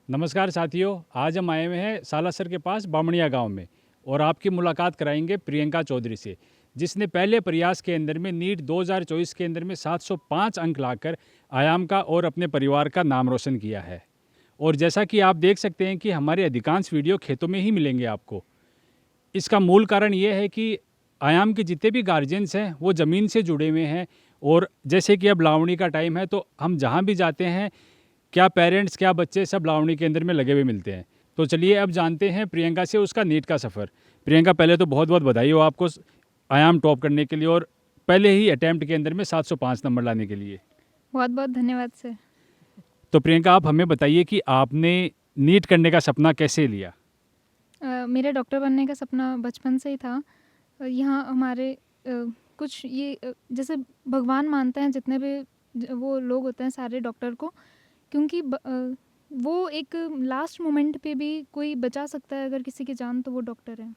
नमस्कार साथियों, आज हम आए हुए हैं सालासर के पास बामणिया गांव में और आपकी मुलाकात कराएंगे प्रियंका चौधरी से, जिसने पहले प्रयास के अंदर में नीट 2024 के अंदर में 705 अंक लाकर आयाम का और अपने परिवार का नाम रोशन किया है। और जैसा कि आप देख सकते हैं कि हमारे अधिकांश वीडियो खेतों में ही मिलेंगे आपको। इसका मूल कारण ये है कि आयाम के जितने भी गार्जियंस हैं वो ज़मीन से जुड़े हुए हैं। और जैसे कि अब लावणी का टाइम है तो हम जहाँ भी जाते हैं, क्या पेरेंट्स क्या बच्चे सब लावणी के अंदर में लगे हुए मिलते हैं। तो चलिए अब जानते हैं प्रियंका से उसका नीट का सफ़र। प्रियंका, पहले तो बहुत बहुत बधाई हो आपको आयाम टॉप करने के लिए और पहले ही अटैम्प्ट के अंदर में 705 नंबर लाने के लिए। बहुत बहुत धन्यवाद सर। तो प्रियंका, आप हमें बताइए कि आपने नीट करने का सपना कैसे लिया। मेरा डॉक्टर बनने का सपना बचपन से ही था। यहाँ हमारे कुछ जैसे भगवान मानते हैं जितने भी वो लोग होते हैं सारे डॉक्टर को, क्योंकि वो एक लास्ट मोमेंट पे भी कोई बचा सकता है अगर किसी की जान, तो वो डॉक्टर है।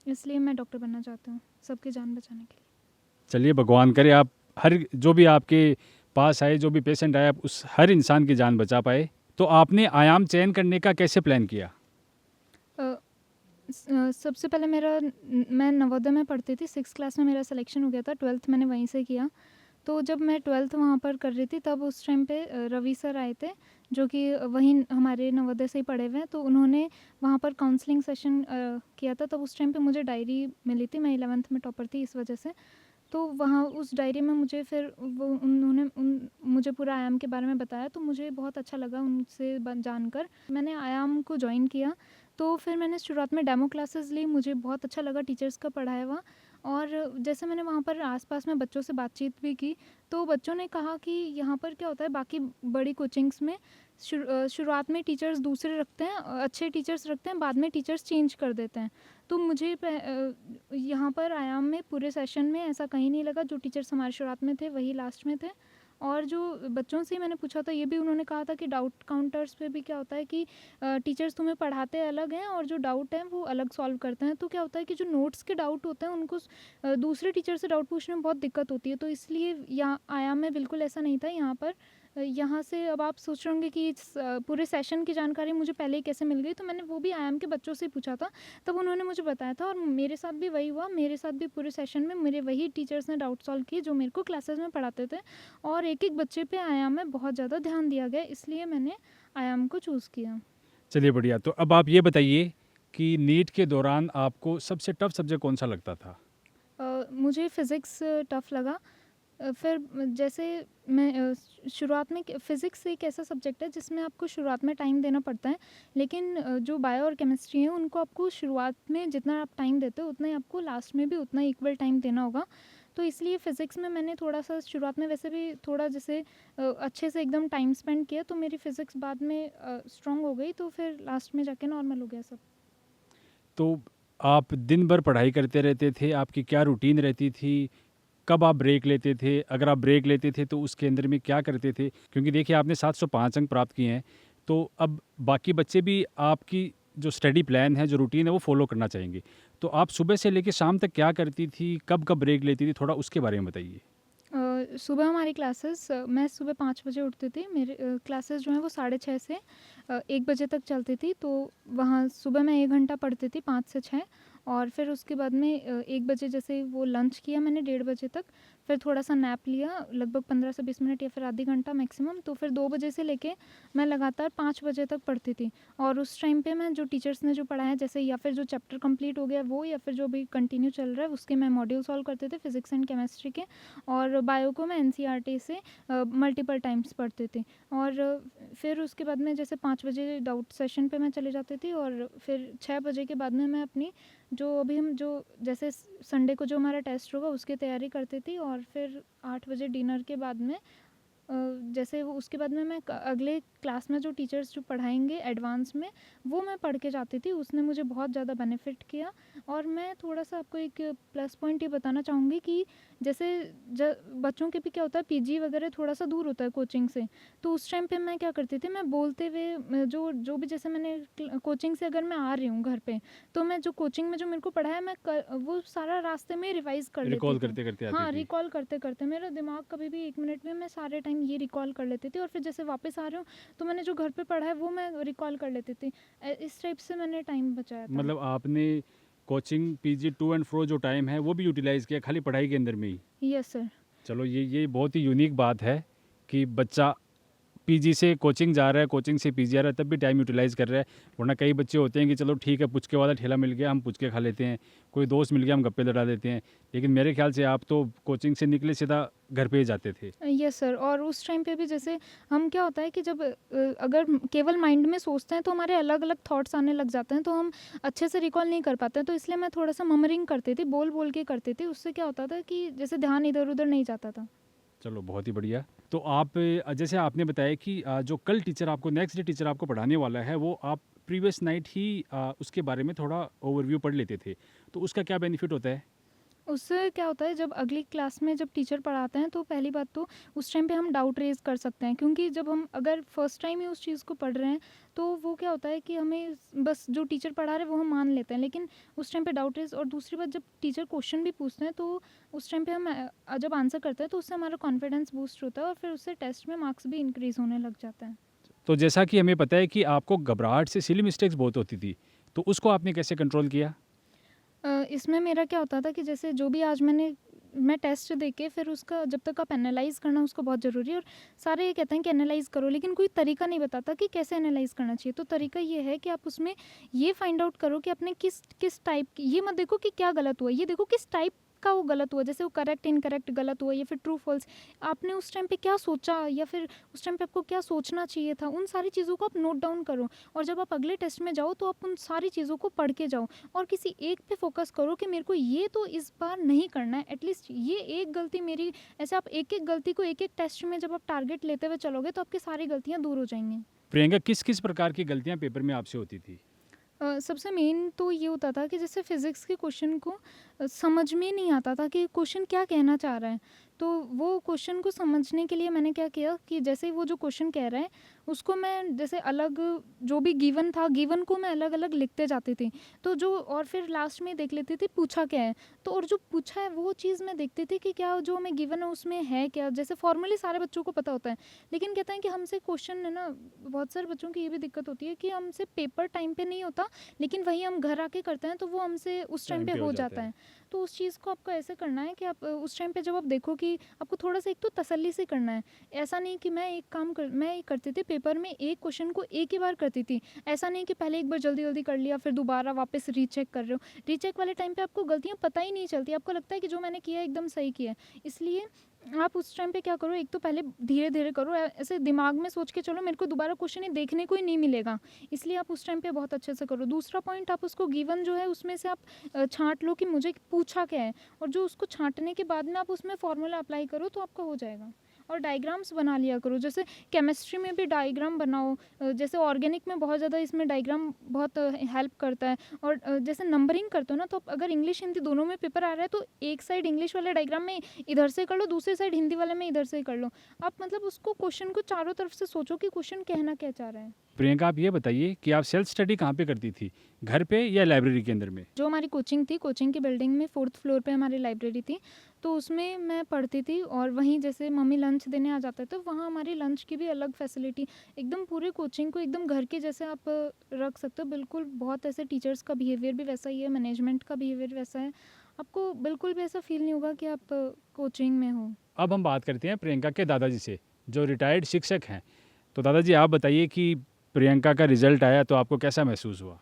इसलिए मैं डॉक्टर बनना चाहती हूँ, सबकी जान बचाने के लिए। चलिए, भगवान करे आप हर जो भी आपके पास आए, जो भी पेशेंट आए, आप उस हर इंसान की जान बचा पाए। तो आपने आयाम चयन करने का कैसे प्लान किया। सबसे पहले मैं नवोदय में पढ़ती थी, 6th क्लास में मेरा सिलेक्शन हो गया था, 12th मैंने वहीं से किया। तो जब मैं 12th वहाँ पर कर रही थी तब उस टाइम पे रवि सर आए थे, जो कि वहीं हमारे नवोदय से ही पढ़े हुए हैं। तो उन्होंने वहाँ पर काउंसलिंग सेशन किया था। तब उस टाइम पे मुझे डायरी मिली थी, मैं 11th में टॉपर थी इस वजह से। तो वहाँ उस डायरी में मुझे फिर मुझे पूरा आयाम के बारे में बताया, तो मुझे बहुत अच्छा लगा उनसे जानकर। मैंने आयाम को ज्वाइन किया। तो फिर मैंने शुरुआत में डेमो क्लासेस ली, मुझे बहुत अच्छा लगा टीचर्स का पढ़ाया हुआ। और जैसे मैंने वहाँ पर आसपास में बच्चों से बातचीत भी की, तो बच्चों ने कहा कि यहाँ पर क्या होता है, बाकी बड़ी कोचिंग्स में शुरुआत में टीचर्स दूसरे रखते हैं, अच्छे टीचर्स रखते हैं, बाद में टीचर्स चेंज कर देते हैं। तो मुझे यहाँ पर आयाम में पूरे सेशन में ऐसा कहीं नहीं लगा, जो टीचर्स हमारे शुरुआत में थे वही लास्ट में थे। और जो बच्चों से मैंने पूछा था, ये भी उन्होंने कहा था कि डाउट काउंटर्स पे भी क्या होता है कि टीचर्स तुम्हें पढ़ाते अलग हैं और जो डाउट है वो अलग सॉल्व करते हैं। तो क्या होता है कि जो नोट्स के डाउट होते हैं उनको दूसरे टीचर से डाउट पूछने में बहुत दिक्कत होती है। तो इसलिए यहाँ आयाम में बिल्कुल ऐसा नहीं था। यहाँ पर यहाँ से अब आप सोच रहे होंगे कि पूरे सेशन की जानकारी मुझे पहले ही कैसे मिल गई, तो मैंने वो भी आयाम के बच्चों से ही पूछा था, तब उन्होंने मुझे बताया था। और मेरे साथ भी वही हुआ, मेरे साथ भी पूरे सेशन में मेरे वही टीचर्स ने डाउट सॉल्व किए जो मेरे को क्लासेस में पढ़ाते थे। और एक एक बच्चे पे आयाम में बहुत ज़्यादा ध्यान दिया गया, इसलिए मैंने आयाम को चूज़ किया। चलिए बढ़िया। तो अब आप ये बताइए कि नीट के दौरान आपको सबसे टफ सब्जेक्ट कौन सा लगता था। मुझे फ़िज़िक्स टफ़ लगा। फिर जैसे मैं शुरुआत में फ़िज़िक्स एक ऐसा सब्जेक्ट है जिसमें आपको शुरुआत में टाइम देना पड़ता है, लेकिन जो बायो और केमिस्ट्री है उनको आपको शुरुआत में जितना आप टाइम देते हो उतना ही आपको लास्ट में भी उतना ही इक्वल टाइम देना होगा। तो इसलिए फ़िज़िक्स में मैंने थोड़ा-सा शुरुआत में वैसे भी थोड़ा जैसे अच्छे से एकदम टाइम स्पेंड किया, तो मेरी फ़िज़िक्स बाद में स्ट्रॉन्ग हो गई, तो फिर लास्ट में जाके नॉर्मल हो गया सब। तो आप दिन भर पढ़ाई करते रहते थे, आपकी क्या रूटीन रहती थी, कब आप ब्रेक लेते थे, अगर आप ब्रेक लेते थे तो उसके अंदर में क्या करते थे। क्योंकि देखिए, आपने 705 अंक प्राप्त किए हैं, तो अब बाकी बच्चे भी आपकी जो स्टडी प्लान है, जो रूटीन है, वो फॉलो करना चाहेंगे। तो आप सुबह से लेकर शाम तक क्या करती थी, कब कब ब्रेक लेती थी, थोड़ा उसके बारे में बताइए। सुबह हमारी क्लासेस, मैं सुबह 5 बजे उठती थी। मेरे क्लासेस जो हैं वो 6:30 से 1 बजे तक चलती थी। तो वहाँ सुबह मैं 1 घंटा पढ़ती थी, 5 से 6। और फिर उसके बाद में 1 बजे जैसे वो लंच किया मैंने 1:30 बजे तक, फिर थोड़ा-सा नैप लिया लगभग 15 से 20 मिनट या फिर आधी घंटा मैक्सिमम। तो फिर 2 बजे से लेके मैं लगातार 5 बजे तक पढ़ती थी। और उस टाइम पे मैं जो टीचर्स ने जो पढ़ाया, जैसे या फिर जो चैप्टर कंप्लीट हो गया वो, या फिर जो भी कंटिन्यू चल रहा है उसके मैं मॉड्यूल सॉल्व करते थे, फिज़िक्स एंड केमिस्ट्री के। और बायो को मैं एनसीईआरटी से मल्टीपल टाइम्स पढ़ती थी। और फिर उसके बाद में जैसे 5 बजे डाउट सेशन पे मैं चली जाती थी, और फिर 6 बजे के बाद में मैं अपनी जो अभी हम जो जैसे संडे को जो हमारा टेस्ट होगा उसकी तैयारी करती थी। और फिर 8 बजे डिनर के बाद में जैसे वो उसके बाद में मैं अगले क्लास में जो टीचर्स जो पढ़ाएंगे एडवांस में, वो मैं पढ़ के जाती थी। उसने मुझे बहुत ज़्यादा बेनिफिट किया। और मैं थोड़ा सा आपको एक प्लस पॉइंट ये बताना चाहूँगी कि जैसे बच्चों के भी क्या होता है, पीजी वगैरह थोड़ा सा दूर होता है कोचिंग से। तो उस टाइम पे मैं क्या करती थी, मैं बोलते हुए जो जो भी जैसे मैंने कोचिंग से अगर मैं आ रही हूँ घर पे, तो मैं जो कोचिंग में जो मेरे को पढ़ाया वो सारा रास्ते में रिवाइज़ कर लेती रिकॉल थी। करते करते आती हाँ, थी। रिकॉल करते करते मेरा दिमाग कभी भी 1 मिनट में मैं सारे टाइम टाइम ये रिकॉल कर लेती थी और फिर जैसे वापस आ रहे हो तो मैंने जो घर पे पढ़ा है वो मैं रिकॉल कर लेती थी। इस टाइप से मैंने टाइम बचाया था। मतलब आपने coaching PG to and fro जो टाइम है वो भी यूटिलाइज़ किया खाली पढ़ाई के अंदर में ही? Yes sir. चलो ये बहुत ही यूनिक बात है कि बच्चा पीजी से कोचिंग जा रहा है, कोचिंग से पीजी आ रहा है, तब भी टाइम यूटिलाइज़ कर रहा है। वरना कई बच्चे होते हैं कि चलो ठीक है, पुचके वाला ठेला मिल गया, हम पुचके खा लेते हैं, कोई दोस्त मिल गया, हम गप्पे लड़ा देते हैं। लेकिन मेरे ख्याल से आप तो कोचिंग से निकले सीधा घर पे ही जाते थे। Yes sir. और उस टाइम पे भी जैसे हम क्या होता है कि जब अगर केवल माइंड में सोचते हैं तो हमारे अलग अलग थॉट्स आने लग जाते हैं, तो हम अच्छे से रिकॉल नहीं कर पाते हैं। तो इसलिए मैं थोड़ा सा ममरिंग करती थी, बोल बोल के करती थी। उससे क्या होता था कि जैसे ध्यान इधर उधर नहीं जाता था। चलो बहुत ही बढ़िया। तो आप जैसे आपने बताया कि जो कल टीचर आपको नेक्स्ट डे टीचर आपको पढ़ाने वाला है वो आप प्रीवियस नाइट ही उसके बारे में थोड़ा ओवरव्यू पढ़ लेते थे, तो उसका क्या बेनिफिट होता है? उससे क्या होता है, जब अगली क्लास में जब टीचर पढ़ाते हैं तो पहली बात तो उस टाइम पे हम डाउट रेज कर सकते हैं, क्योंकि जब हम अगर फर्स्ट टाइम ही उस चीज़ को पढ़ रहे हैं तो वो क्या होता है कि हमें बस जो टीचर पढ़ा रहे हैं वो हम मान लेते हैं, लेकिन उस टाइम पे डाउट रेज। और दूसरी बात, जब टीचर क्वेश्चन भी पूछते हैं तो उस टाइम पे हम जब आंसर करते हैं तो उससे हमारा कॉन्फिडेंस बूस्ट होता है और फिर उससे टेस्ट में मार्क्स भी इंक्रीज़ होने लग जाते हैं। तो जैसा कि हमें पता है कि आपको घबराहट से सिली मिस्टेक्स बहुत होती थी, तो उसको आपने कैसे कंट्रोल किया? इसमें मेरा क्या होता था कि जैसे जो भी आज मैं टेस्ट दे के फिर उसका जब तक आप एनालाइज करना उसको बहुत ज़रूरी है। और सारे ये कहते हैं कि एनालाइज करो, लेकिन कोई तरीका नहीं बताता कि कैसे एनालाइज करना चाहिए। तो तरीका ये है कि आप उसमें ये फाइंड आउट करो कि आपने किस किस टाइप की, ये मत देखो कि क्या गलत हुआ, ये देखो किस टाइप का वो गलत हुआ, जैसे वो करेक्ट इनकरेक्ट गलत हुआ या फिर ट्रू फॉल्स। आपने उस टाइम पे क्या सोचा या फिर उस टाइम पे आपको क्या सोचना चाहिए था, उन सारी चीज़ों को आप नोट डाउन करो। और जब आप अगले टेस्ट में जाओ तो आप उन सारी चीज़ों को पढ़ के जाओ और किसी एक पे फोकस करो कि मेरे को ये तो इस बार नहीं करना है, एटलीस्ट ये एक गलती मेरी। ऐसे आप एक एक गलती को एक एक टेस्ट में जब आप टारगेट लेते हुए चलोगे तो आपकी सारी गलतियाँ दूर हो जाएंगी। प्रियंका, किस किस प्रकार की गलतियां पेपर में आपसे होती थी? सबसे मेन तो ये होता था कि जैसे फिज़िक्स के क्वेश्चन को समझ में नहीं आता था कि क्वेश्चन क्या कहना चाह रहा है। तो वो क्वेश्चन को समझने के लिए मैंने क्या किया कि जैसे वो जो क्वेश्चन कह रहा है उसको मैं जैसे अलग, जो भी गिवन था गिवन को मैं अलग अलग लिखते जाती थी। तो जो और फिर लास्ट में देख लेती थी पूछा क्या है। तो और जो पूछा है वो चीज़ मैं देखती थी कि क्या जो हमें गिवन है उसमें है क्या। जैसे फॉर्मली सारे बच्चों को पता होता है, लेकिन कहते हैं कि हमसे क्वेश्चन है ना, बहुत सारे बच्चों की ये भी दिक्कत होती है कि हमसे पेपर टाइम पे नहीं होता, लेकिन वही हम घर आके करते हैं तो वो हमसे उस टाइम पे हो जाता है। तो उस चीज़ को आपको ऐसे करना है कि आप उस टाइम पे जब आप देखो कि आपको थोड़ा सा एक तो तसल्ली से करना है। ऐसा नहीं कि मैं एक करती थी पेपर में, एक क्वेश्चन को एक ही बार करती थी। ऐसा नहीं कि पहले एक बार जल्दी जल्दी कर लिया फिर दोबारा वापस रीचेक कर रहे हो। रीचेक वाले टाइम पे आपको गलतियाँ पता ही नहीं चलती, आपको लगता है कि जो मैंने किया एकदम सही किया है। इसलिए आप उस टाइम पे क्या करो, एक तो पहले धीरे धीरे करो, ऐसे दिमाग में सोच के चलो मेरे को दोबारा क्वेश्चन ही देखने को ही नहीं मिलेगा, इसलिए आप उस टाइम पे बहुत अच्छे से करो। दूसरा पॉइंट, आप उसको गिवन जो है उसमें से आप छांट लो कि मुझे पूछा क्या है, और जो उसको छांटने के बाद में आप उसमें फॉर्मूला अप्लाई करो तो आपका हो जाएगा। और डायग्राम्स बना लिया करो, जैसे केमिस्ट्री में भी डायग्राम बनाओ, जैसे ऑर्गेनिक में बहुत ज़्यादा इसमें डायग्राम बहुत हेल्प करता है। और जैसे नंबरिंग करते हो ना, तो आप अगर इंग्लिश हिंदी दोनों में पेपर आ रहा है तो एक साइड इंग्लिश वाले डायग्राम में इधर से कर लो, दूसरी साइड हिंदी वाले में इधर से कर लो। आप मतलब उसको क्वेश्चन को चारों तरफ से सोचो कि क्वेश्चन कहना क्या चाह रहा है। प्रियंका, आप ये बताइए कि आप सेल्फ स्टडी कहाँ पे करती थी, घर पे या लाइब्रेरी के अंदर में? जो हमारी कोचिंग थी, कोचिंग की बिल्डिंग में 4th फ्लोर पे हमारी लाइब्रेरी थी, तो उसमें मैं पढ़ती थी। और वहीं जैसे मम्मी लंच देने आ जाते थे, वहाँ हमारी लंच की भी अलग फैसिलिटी, एकदम पूरे कोचिंग को एकदम घर के जैसे आप रख सकते हो बिल्कुल। बहुत ऐसे टीचर्स का बिहेवियर भी वैसा ही है, मैनेजमेंट का बिहेवियर वैसा है, आपको बिल्कुल भी ऐसा फील नहीं होगा कि आप कोचिंग में हो। अब हम बात करते हैं प्रियंका के दादाजी से, जो रिटायर्ड शिक्षक हैं। तो दादाजी, आप बताइए कि प्रियंका का रिजल्ट आया तो आपको कैसा महसूस हुआ?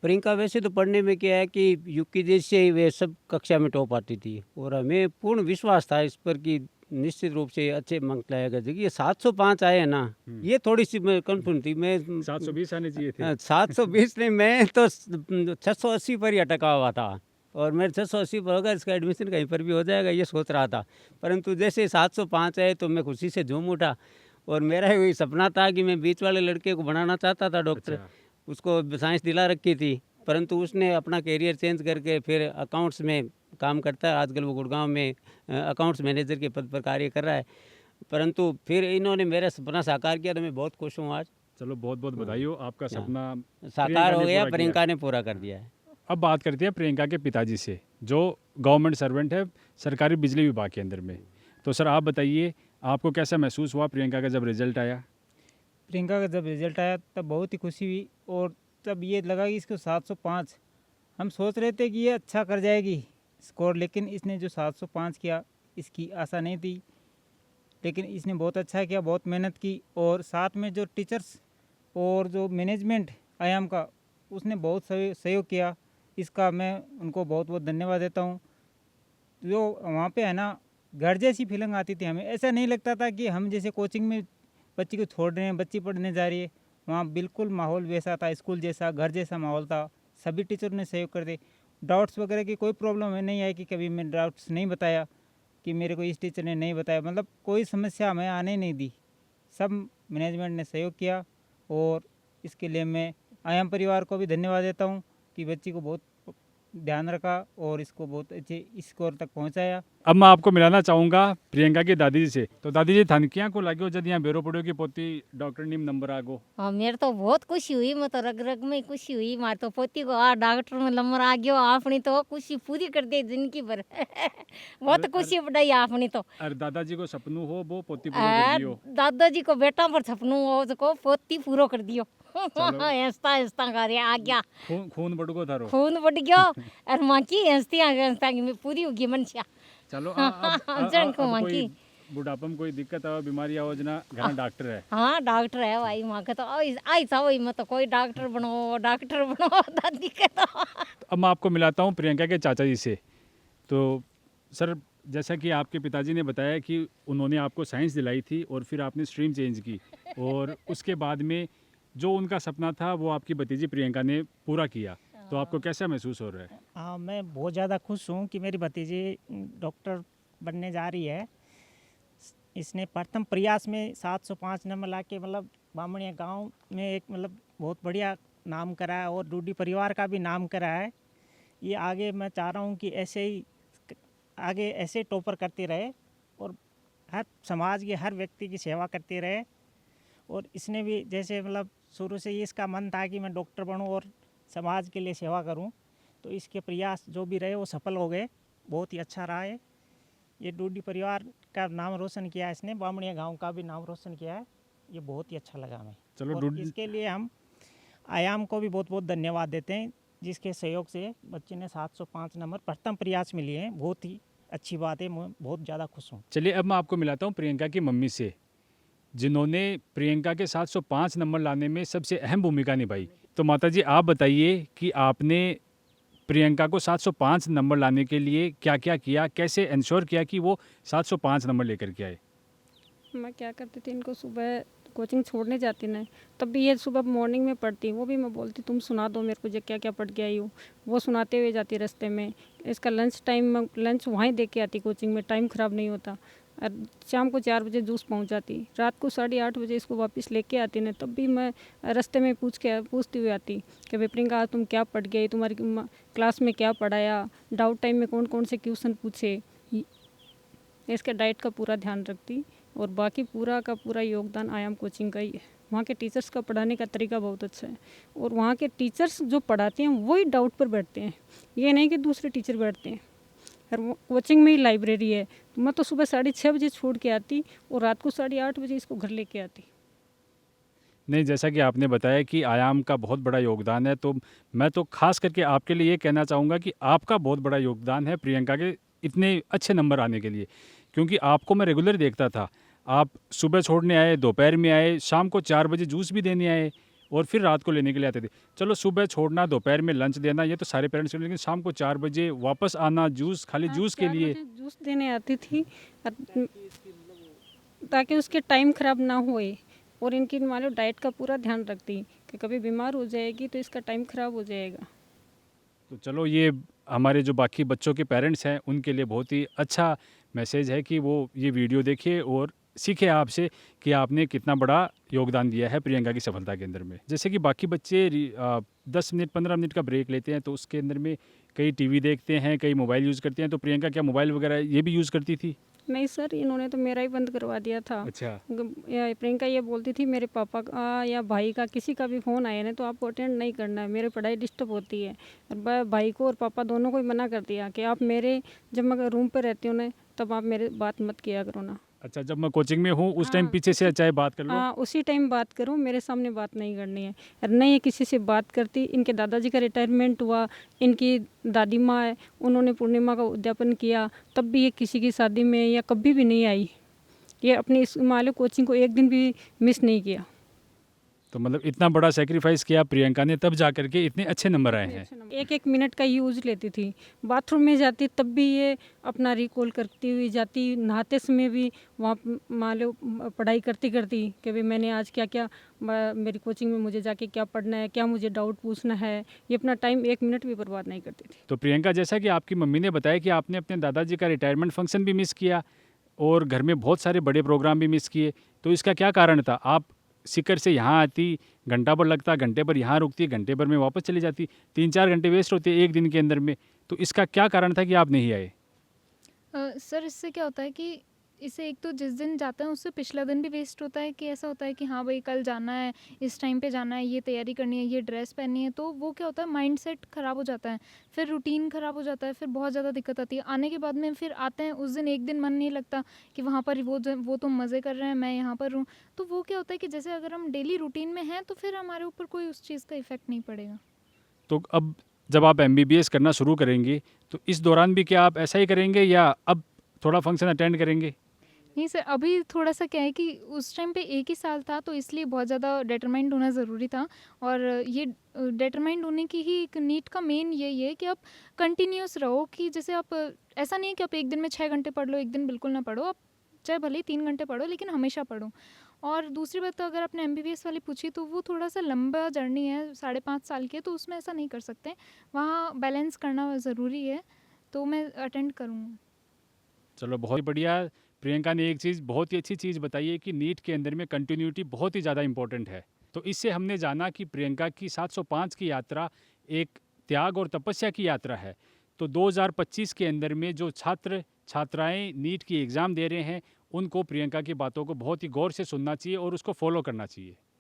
प्रियंका वैसे तो पढ़ने में क्या है कि यूकेजी से ही वे सब कक्षा में टॉप आती थी और हमें पूर्ण विश्वास था इस पर कि निश्चित रूप से अच्छे अंक लाएगा। देखिए 705 आए हैं ना, ये थोड़ी सी मैं कन्फ्यूज थी। मैं 720 आने चाहिए थे। 720 नहीं, मैं तो 680 पर ही अटका हुआ था और मेरे 680 पर होगा, इसका एडमिशन कहीं पर भी हो जाएगा ये सोच रहा था। परंतु जैसे 705 आए तो मैं खुशी से झूम उठा। और मेरा वही सपना था कि मैं बीच वाले लड़के को बनाना चाहता था डॉक्टर। अच्छा। उसको साइंस दिला रखी थी, परंतु उसने अपना कैरियर चेंज करके फिर अकाउंट्स में काम करता है। आजकल वो गुड़गांव में अकाउंट्स मैनेजर के पद पर कार्य कर रहा है। परंतु फिर इन्होंने मेरा सपना साकार किया तो मैं बहुत खुश हूँ आज। चलो बहुत बहुत बधाई हो, आपका सपना साकार हो ने गया, पूरा किया। प्रियंका ने पूरा कर दिया है। अब बात करते हैं प्रियंका के पिताजी से, जो गवर्नमेंट सर्वेंट है सरकारी बिजली विभाग के अंदर में। तो सर, आप बताइए, आपको कैसा महसूस हुआ प्रियंका का जब रिजल्ट आया? प्रियंका का जब रिजल्ट आया तब बहुत ही खुशी हुई और तब ये लगा कि इसको 705, हम सोच रहे थे कि ये अच्छा कर जाएगी स्कोर, लेकिन इसने जो 705 किया इसकी आशा नहीं थी, लेकिन इसने बहुत अच्छा किया, बहुत मेहनत की। और साथ में जो टीचर्स और जो मैनेजमेंट आयाम का उसने बहुत सहयोग किया, इसका मैं उनको बहुत बहुत धन्यवाद देता हूँ। जो वहाँ पे है ना, घर जैसी फीलिंग आती थी हमें, ऐसा नहीं लगता था कि हम जैसे कोचिंग में बच्ची को छोड़ रहे हैं, बच्ची पढ़ने जा रही है। वहाँ बिल्कुल माहौल वैसा था, स्कूल जैसा, घर जैसा माहौल था। सभी टीचर ने सहयोग कर दिए। डाउट्स वगैरह की कोई प्रॉब्लम हमें नहीं आई कि कभी मैं डाउट्स नहीं बताया कि मेरे को इस टीचर ने नहीं बताया, मतलब कोई समस्या हमें आने नहीं दी। सब मैनेजमेंट ने सहयोग किया और इसके लिए मैं आयाम परिवार को भी धन्यवाद देता हूँ कि बच्ची को बहुत ध्यान रखा और इसको बहुत अच्छे स्कोर तक पहुँचाया। अब मैं आपको मिलाना चाहूँगा प्रियंका की दादी जी से। तो दादी जी थानकिया को लाग्यो जब यहाँ बेरो पड़ो की पोती डॉक्टर नीम नंबर आगो? हाँ, मेरे तो बहुत खुशी हुई, मैं तो रग रग में खुशी हुई। मारे तो पोती को डॉक्टर में नंबर आ गयो, आपनी तो खुशी पूरी कर दी जिंदगी भर। बहुत खुशी बढ़ाई आपनी तो। और दादाजी को सपनू हो वो पोती पूरो कर दियो? दादाजी को बेटा पर सपनू हो उसको पोती पूरो कर दियो। चलो। हंसता हंसता करे आ गया, खून बढ़गो थारो? खून बढ़ गयो और माँ की हंसती हंसता पूरी होगी मनसिया। चलो जन को अब माँ कोई की बुढ़ापा में कोई दिक्कत है, बीमारी आओ जना घर डॉक्टर है? हाँ डॉक्टर है भाई, माँ के तो आई था वही, मैं तो कोई डॉक्टर बनो दादी के तो। अब मैं आपको मिलाता हूँ प्रियंका के चाचा जी से। तो सर, जैसा कि आपके पिताजी ने बताया कि उन्होंने आपको साइंस दिलाई थी और फिर आपने स्ट्रीम चेंज की और उसके बाद में जो उनका सपना था वो आपकी भतीजी प्रियंका ने पूरा किया। तो आपको कैसा महसूस हो रहा है? हाँ, मैं बहुत ज़्यादा खुश हूँ कि मेरी भतीजी डॉक्टर बनने जा रही है। इसने प्रथम प्रयास में 705 नंबर ला के मतलब बामणिया गांव में एक मतलब बहुत बढ़िया नाम करा है और डूडी परिवार का भी नाम करा है। ये आगे मैं चाह रहा हूँ कि ऐसे ही आगे ऐसे टॉपर करती रहे और हर समाज के हर व्यक्ति की सेवा करती रहे। और इसने भी जैसे मतलब शुरू से ही इसका मन था कि मैं डॉक्टर बनूं और समाज के लिए सेवा करूं, तो इसके प्रयास जो भी रहे वो सफल हो गए, बहुत ही अच्छा रहा है। ये डूडी परिवार का नाम रोशन किया है इसने, बामणिया गांव का भी नाम रोशन किया है, ये बहुत ही अच्छा लगा हमें। चलो और इसके लिए हम आयाम को भी बहुत बहुत धन्यवाद देते हैं, जिसके सहयोग से बच्चे ने 705 नंबर प्रथम प्रयास में लिए हैं। बहुत ही अच्छी बात है, मैं बहुत ज़्यादा खुश हूँ। चलिए अब मैं आपको मिलाता हूँ प्रियंका की मम्मी से, जिन्होंने प्रियंका के 705 नंबर लाने में सबसे अहम भूमिका निभाई। तो माता जी आप बताइए कि आपने प्रियंका को 705 नंबर लाने के लिए क्या क्या किया, कैसे इंश्योर किया कि वो 705 नंबर लेकर के आए? मैं क्या करती थी, इनको सुबह कोचिंग छोड़ने जाती ना, तब भी ये सुबह मॉर्निंग में पढ़ती, वो भी मैं बोलती तुम सुना दो मेरे को जो क्या क्या पढ़ के आई हो, वो सुनाते हुए जाती रास्ते में। इसका लंच टाइम में लंच वहीं दे के आती कोचिंग में, टाइम ख़राब नहीं होता। और शाम को 4 बजे जूस पहुंच जाती, रात को 8:30 बजे इसको वापस लेके आती ना, तब भी मैं रास्ते में पूछती हुई आती कि भाई प्रियंका आज तुम क्या पढ़ गई, तुम्हारी क्लास में क्या पढ़ाया, डाउट टाइम में कौन कौन से क्वेश्चन पूछे। इसका डाइट का पूरा ध्यान रखती और बाकी पूरा का पूरा योगदान आयाम कोचिंग का ही है। वहाँ के टीचर्स का पढ़ाने का तरीका बहुत अच्छा है और वहाँ के टीचर्स जो पढ़ाते हैं वही डाउट पर बैठते हैं, ये नहीं कि दूसरे टीचर बैठते हैं। और कोचिंग में ही लाइब्रेरी है, तो मैं तो सुबह 6:30 बजे छोड़ के आती और रात को 8:30 बजे इसको घर लेके आती। नहीं, जैसा कि आपने बताया कि आयाम का बहुत बड़ा योगदान है, तो मैं तो खास करके आपके लिए ये कहना चाहूँगा कि आपका बहुत बड़ा योगदान है प्रियंका के इतने अच्छे नंबर आने के लिए, क्योंकि आपको मैं रेगुलर देखता था। आप सुबह छोड़ने आए, दोपहर में आए, शाम को 4 बजे जूस भी देने आए और फिर रात को लेने के लिए आते थे। चलो सुबह छोड़ना, दोपहर में लंच देना, ये तो सारे पेरेंट्स के लिए, लेकिन शाम को 4 बजे वापस आना जूस खाली जूस के 4 लिए। बजे जूस देने आती थी ताकि उसके टाइम ख़राब ना होए और इनकी मान लो डाइट का पूरा ध्यान रखती कि कभी बीमार हो जाएगी तो इसका टाइम ख़राब हो जाएगा। तो चलो ये हमारे जो बाकी बच्चों के पेरेंट्स हैं उनके लिए बहुत ही अच्छा मैसेज है कि वो ये वीडियो देखे और सीखे आपसे कि आपने कितना बड़ा योगदान दिया है प्रियंका की सफलता के अंदर में। जैसे कि बाकी बच्चे 10 मिनट 15 मिनट का ब्रेक लेते हैं तो उसके अंदर में कई टीवी देखते हैं, कई मोबाइल यूज़ करते हैं, तो प्रियंका क्या मोबाइल वगैरह ये भी यूज़ करती थी? नहीं सर, इन्होंने तो मेरा ही बंद करवा दिया था। अच्छा। प्रियंका ये बोलती थी मेरे पापा का या भाई का किसी का भी फ़ोन आया ना तो आपको अटेंड नहीं करना है, मेरी पढ़ाई डिस्टर्ब होती है। और भाई को और पापा दोनों को ही मना कर दिया कि आप मेरे जब मैं रूम पे रहती हूँ ना तब आप मेरे बात मत किया करो ना। अच्छा, जब मैं कोचिंग में हूँ उस टाइम हाँ, पीछे से चाहे बात कर लो। हाँ, उसी टाइम बात करूँ, मेरे सामने बात नहीं करनी है। और नहीं किसी से बात करती। इनके दादाजी का रिटायरमेंट हुआ, इनकी दादी माँ है, उन्होंने पूर्णिमा का उद्यापन किया, तब भी ये किसी की शादी में या कभी भी नहीं आई। ये अपनी इस हिमालय कोचिंग को एक दिन भी मिस नहीं किया। तो मतलब इतना बड़ा सेक्रीफाइस किया प्रियंका ने, तब जा करके इतने अच्छे नंबर आए हैं। एक एक मिनट का यूज लेती थी। बाथरूम में जाती तब भी ये अपना रिकॉल करती हुई जाती, नहाते समय भी वहाँ मान लो पढ़ाई करती करती कि भाई मैंने आज क्या क्या मेरी कोचिंग में मुझे जाके क्या पढ़ना है, क्या मुझे डाउट पूछना है। ये अपना टाइम एक मिनट भी बर्बाद नहीं करती थी। तो प्रियंका, जैसा कि आपकी मम्मी ने बताया कि आपने अपने दादाजी का रिटायरमेंट फंक्शन भी मिस किया और घर में बहुत सारे बड़े प्रोग्राम भी मिस किए, तो इसका क्या कारण था? आप सीकर से यहाँ आती, घंटा भर लगता, घंटे भर यहाँ रुकती, घंटे भर में वापस चली जाती, 3-4 घंटे वेस्ट होते एक दिन के अंदर में, तो इसका क्या कारण था कि आप नहीं आए? सर इससे क्या होता है कि इससे एक तो जिस दिन जाते हैं उससे पिछला दिन भी वेस्ट होता है कि ऐसा होता है कि हाँ भाई कल जाना है, इस टाइम पे जाना है, ये तैयारी करनी है, ये ड्रेस पहननी है, तो वो क्या होता है माइंड सेट ख़राब हो जाता है, फिर रूटीन ख़राब हो जाता है, फिर बहुत ज़्यादा दिक्कत आती है। आने के बाद में फिर आते हैं उस दिन एक दिन मन नहीं लगता कि वहाँ पर वो तो मज़े कर रहे हैं, मैं यहाँ पर हूँ। तो वो क्या होता है कि जैसे अगर हम डेली रूटीन में हैं तो फिर हमारे ऊपर कोई उस चीज़ का इफ़ेक्ट नहीं पड़ेगा। तो अब जब आप MBBS करना शुरू करेंगे तो इस दौरान भी क्या आप ऐसा ही करेंगे या अब थोड़ा फंक्शन अटेंड करेंगे? नहीं सर, अभी थोड़ा-सा क्या है कि उस टाइम पे 1 ही साल था तो इसलिए बहुत ज़्यादा डिटरमाइंड होना ज़रूरी था। और ये डिटरमाइंड होने की ही एक नीट का मेन यही है कि आप कंटिन्यूअस रहो, कि जैसे आप ऐसा नहीं है कि आप एक दिन में 6 घंटे पढ़ लो, एक दिन बिल्कुल ना पढ़ो। आप चाहे भले ही 3 घंटे पढ़ो लेकिन हमेशा पढ़ो। और दूसरी बात, तो अगर आपने MBBS वाली पूछी तो वो थोड़ा-सा लंबा जर्नी है, 5.5 साल की है, तो उसमें ऐसा नहीं कर सकते। वहाँ बैलेंस करना ज़रूरी है, तो मैं अटेंड करूँगी। चलो, बहुत ही बढ़िया। प्रियंका ने एक चीज़, बहुत ही अच्छी चीज़ बताई है कि नीट के अंदर में कंटिन्यूटी बहुत ही ज़्यादा इंपॉर्टेंट है। तो इससे हमने जाना कि प्रियंका की 705 की यात्रा एक त्याग और तपस्या की यात्रा है। तो 2025 के अंदर में जो छात्र छात्राएं नीट की एग्ज़ाम दे रहे हैं, उनको प्रियंका की बातों को बहुत ही गौर से सुनना चाहिए और उसको फॉलो करना चाहिए।